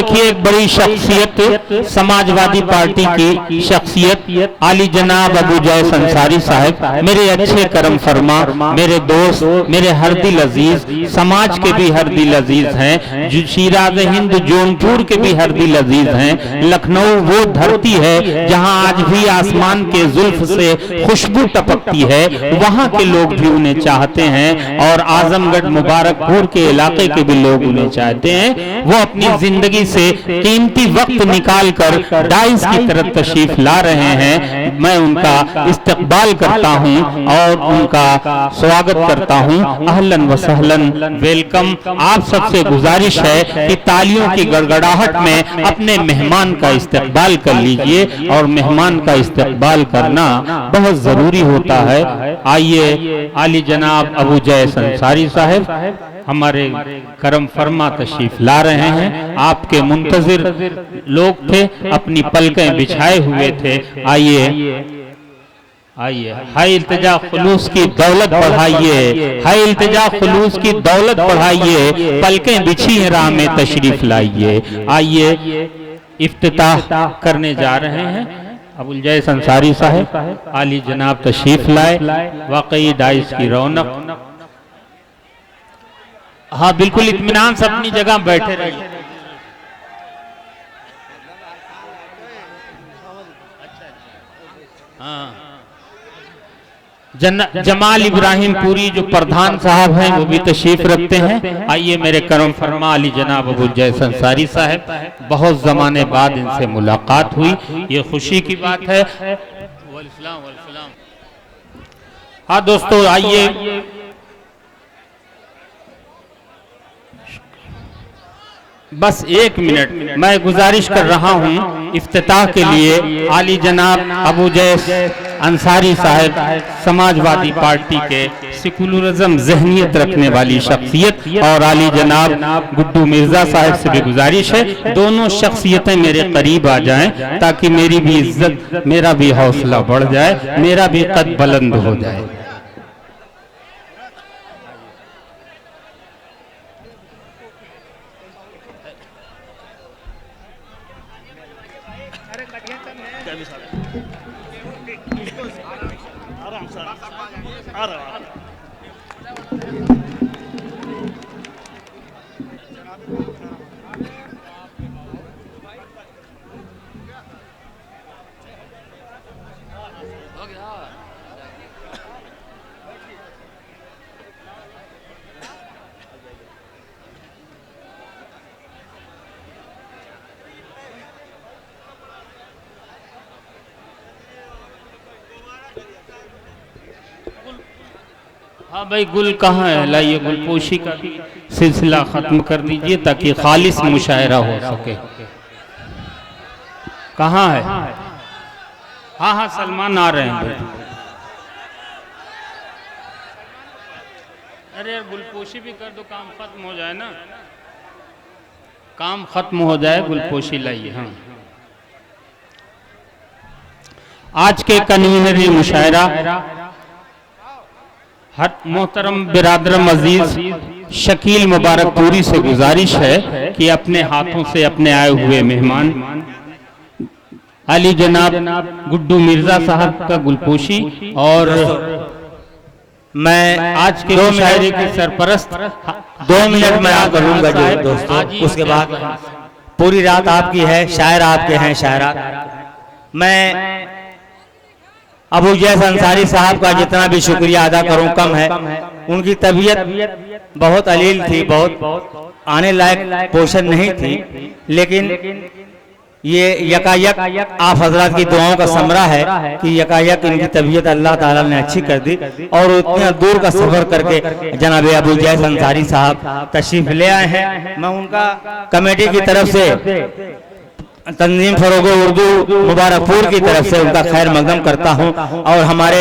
देखिए एक बड़ी शख्सियत, समाजवादी पार्टी की शख्सियत आली जनाब अबू जैस अंसारी साहब, मेरे अच्छे करम फरमा, मेरे दोस्त, मेरे हर दिल अजीज, समाज के भी हर दिल अजीज हैं, शिराज हिंद जौनपुर के भी हर दिल अजीज हैं। लखनऊ वो धरती है जहां आज भी आसमान के जुल्फ से खुशबू टपकती है, वहां के लोग भी उन्हें चाहते हैं और आजमगढ़ मुबारकपुर के इलाके के भी लोग उन्हें चाहते हैं। वो अपनी जिंदगी से कीमती वक्त निकाल कर डाइस की तरफ तशरीफ ला रहे हैं। मैं उनका इस्तकबाल करता हूं और उनका स्वागत करता हूं। अहलन व सहलन, वेलकम। आप सबसे गुजारिश है कि तालियों की गड़गड़ाहट में अपने मेहमान का इस्तकबाल कर लीजिए और मेहमान का इस्तकबाल करना बहुत जरूरी होता है। आइए, आली जनाब अबू जैस अंसारी साहब हमारे करम फरमा तशरीफ ला रहे हैं। आपके मुंतजिर लोग थे, अपनी पलकें बिछाए हुए थे। आइए आइए, हाय इल्तिजा खुलूस की दौलत बढ़ाइए, हाय इल्तिजा खुलूस की दौलत बढ़ाइए, पलकें बिछी हैं राह में तशरीफ लाइए। आइए, इफ्तिताह करने जा रहे हैं। अबुल जैस अंसारी साहब आली जनाब तशरीफ लाए। वाकई डाइस की रौनक। हाँ बिल्कुल, इत्मीनान से अपनी जगह बैठे रहिए। हाँ, जमाल इब्राहिम पूरी जो प्रधान साहब हैं वो भी तशरीफ रखते हैं। आइए, मेरे करम फरमा अली जनाब अबू जैस अंसारी साहब, बहुत जमाने बाद इनसे मुलाकात हुई, ये खुशी की बात है। हाँ दोस्तों, आइए बस एक मिनट मैं गुजारिश कर रहा हूँ इफ्तिताह के लिए। आली जनाब अबू जैस अंसारी साहब समाजवादी पार्टी के सेकुलरिज्म जहनियत रखने वाली शख्सियत, और आली जनाब गुड्डू मिर्जा साहब से भी गुजारिश है दोनों शख्सियतें मेरे करीब आ जाएं ताकि मेरी भी इज्जत, मेरा भी हौसला बढ़ जाए, मेरा भी कद बुलंद हो जाए। हाँ भाई, गुल कहाँ है? लाइए, गुलपोशी का सिलसिला खत्म कर दीजिए ताकि खालिस मुशायरा हो सके। कहाँ है? हाँ हाँ, सलमान आ रहे हैं भाई। अरे यार, गुलपोशी भी कर दो, काम खत्म हो जाए ना, काम खत्म हो जाए, गुलपोशी लाइए। हाँ, आज के कन्वीनरी मुशायरा हर मोहतरम बिरादरम अजीज शकील मुबारकपुरी से गुजारिश है कि अपने हाथों से अपने आए हुए मेहमान अली जनाब गुड्डू मिर्जा साहब का गुलपोशी, और मैं आज के मुशायरे के सरपरस्त 2 मिनट में आप करूंगा जो दोस्तों, उसके बाद पूरी रात आपकी है, शायर आपके हैं, शायरा। मैं अबू जैस अंसारी साहब का जितना भी शुक्रिया अदा करूं कम है। उनकी तबीयत बहुत अलील थी, बहुत आने लायक पोषण नहीं थी, लेकिन ये यकायक आप हजरात की दुआओं का समरा है कि यकायक इनकी तबीयत अल्लाह ताला ने अच्छी कर दी और उतना दूर का सफर करके जनाब अबू जैस अंसारी साहब तशरीफ ले आए हैं। मैं उनका कमेटी की तरफ से, तंजीम फरोग उर्दू मुबारकपुर की तरफ से उनका खैर मकदम करता हूं, और हमारे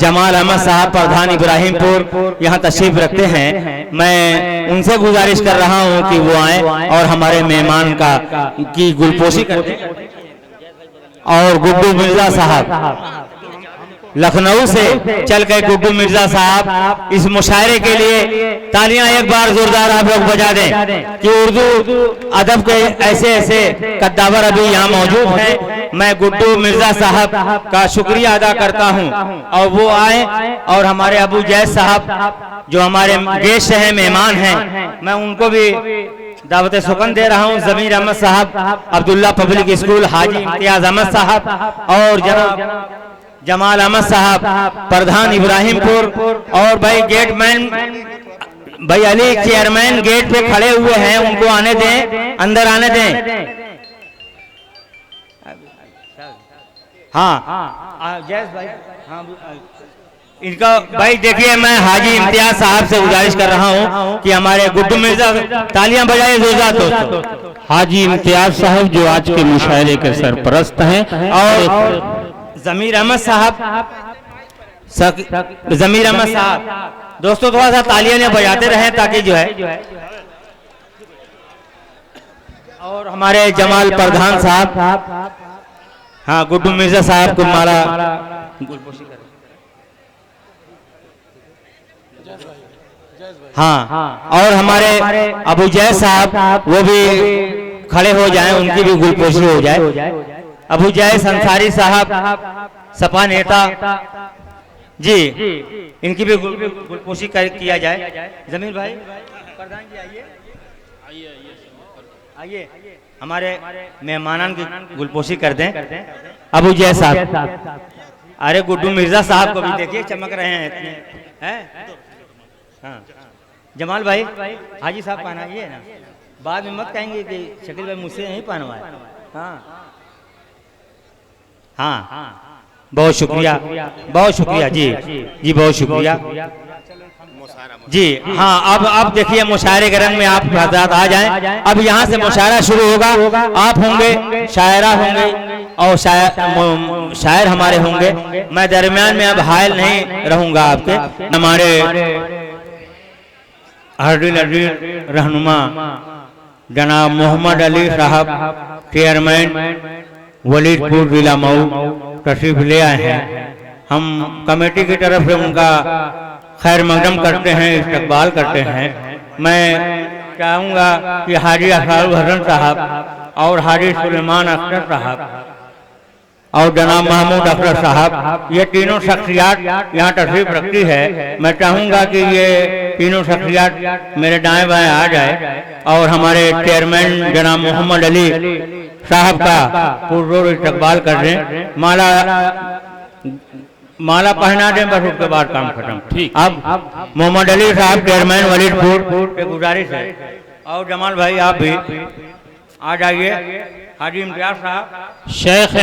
जमाल अहमद साहब प्रधान इब्राहिमपुर यहाँ तशरीफ रखते हैं। मैं उनसे गुजारिश कर रहा हूं कि वो आए और हमारे मेहमान की गुलपोशी करें। और गुड्डू मिर्जा साहब लखनऊ से चल के गुड्डू मिर्जा साहब इस मुशायरे के लिए तालियां एक बार जोरदार आप लोग बजा दें कि उर्दू अदब के ऐसे ऐसे कद्दावर अभी यहाँ मौजूद हैं। मैं गुड्डू मिर्जा साहब का शुक्रिया अदा करता हूँ और वो आए और हमारे अबू जैद साहब जो हमारे गेस्ट हैं, मेहमान हैं, मैं उनको भी दावत सुकन दे रहा हूँ। जमीर अहमद साहब अब्दुल्ला पब्लिक स्कूल, हाजी इम्तियाज अहमद साहब और जनाब जमाल अहमद साहब प्रधान इब्राहिमपुर और भाई गेटमैन भाई अली चेयरमैन गेट पे खड़े हुए हैं, उनको आने दें, अंदर आने दें। हाँ जैस भाई, हाँ इनका भाई देखिए, मैं हाजी इम्तियाज साहब से गुजारिश कर रहा हूँ कि हमारे गुड्डू मिर्जा तालियां बजाइए जोरदार दोस्तों। हाजी इम्तियाज साहब जो आज के मुशायरे के सरपरस्त हैं और जमीर अहमद साहब, जमीर अहमद साहब दोस्तों थोड़ा सा तालियां बजाते रहें ताकि जो है, और हमारे जमाल प्रधान साहब, हाँ गुड्डू मिर्जा साहब को माला, हाँ और हमारे अबू जैद साहब वो भी खड़े हो जाएं, उनकी भी गुलपोशी हो जाए। अबू जैद अंसारी साहब सपा नेता जी, इनकी भी गुलपोशी किया जाए। जमीर भाई प्रधान जी आइए, आइए हमारे मेहमानान की गुलपोशी कर दें। अबू जैद साहब, अरे गुड्डू मिर्जा साहब को भी देखिए चमक रहे हैं इतने, हैं? हाँ जमाल भाई, हाजी साहब पहनाइए ना, बाद में मत कहेंगे कि शकील भाई मुझसे नहीं पहनवाए। हाँ हाँ बहुत शुक्रिया, बहुत शुक्रिया जी, जी बहुत शुक्रिया जी। हाँ अब देखिए मुशायरे के रंग में आप हज़रात आ जाएं। अब यहाँ से मुशायरा शुरू होगा, आप होंगे, शायरा होंगे और शायर हमारे होंगे। मैं दरमियान में अब हायल नहीं रहूंगा आपके। हमारे हरदिल अजीज रहनुमा जनाब मोहम्मद अली साहब चेयरमैन वलीदपुर जिला मऊ तशरीफ ले आए हैं। हम कमेटी की तरफ से उनका खैर मकदम करते हैं, इस्तकबाल करते हैं। मैं चाहूँगा कि हाजी असारुल हसन साहब और हाजी सुलेमान अख्तर साहब और जनाब महमूद अख्तर साहब, ये तीनों शख्सियात यहाँ तशरीफ रखती है। मैं चाहूँगा कि ये तीनों शख्सियात मेरे दाएं बाएं आ जाए और हमारे चेयरमैन जनाब मोहम्मद अली साहब का पुरजोर इस्तकबाल कर दें। माला पहना दें, बस उसके बाद काम खत्म। ठीक, अब मोहम्मद अली साहब चेयरमैन वलीदपुर से गुजारिश है, और जमाल भाई आप भी आ जाइए। हाजी इम्तियाज साहब, शेख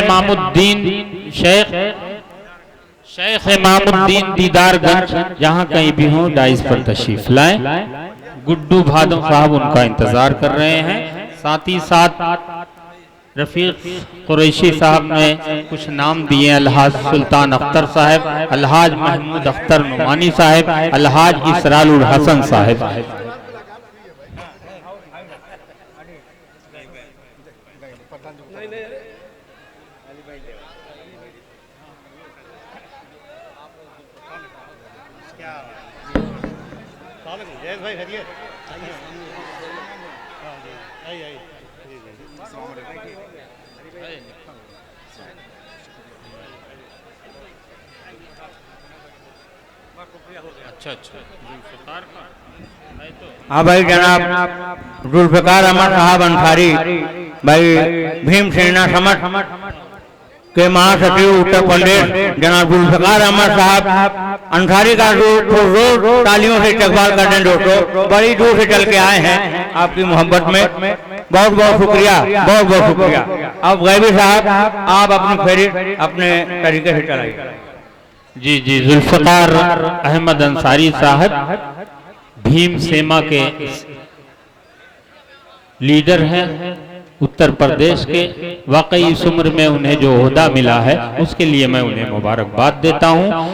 इमामुद्दीन दीदारगंज जहाँ कहीं भी हो डाइस पर तशरीफ लाएं। गुड्डू भादम साहब उनका इंतजार कर रहे हैं। साथ ही साथ रफीक कुरैशी साहब ने कुछ नाम दिए, अलहाज सुल्तान अख्तर साहब, अलहाज महमूद अख्तर नुमानी साहब, अलहाज इसरारुल हसन साहब। हाँ भाई जनाब जुल्फ़िकार अहमद साहब अंसारी, भाई भीम सेना समझ के महासचिव उत्तर प्रदेश जनाब जुल्फ़िकार अहमद साहब अंसारी का रोज तालियों से इस्तकबाल करते हैं। दोस्तों बड़ी दूर से चल के आए हैं आपकी मोहब्बत में, बहुत बहुत शुक्रिया, बहुत बहुत शुक्रिया। अब गैबी साहब आप अपनी फेरी अपने तरीके से चलाइए। जी जी, जुल्फ़िकार अहमद अंसारी साहब भीम सेना के लीडर हैं उत्तर प्रदेश के। वाकई इस उम्र में उन्हें जो ओहदा मिला है उसके लिए मैं उन्हें मुबारकबाद देता हूं।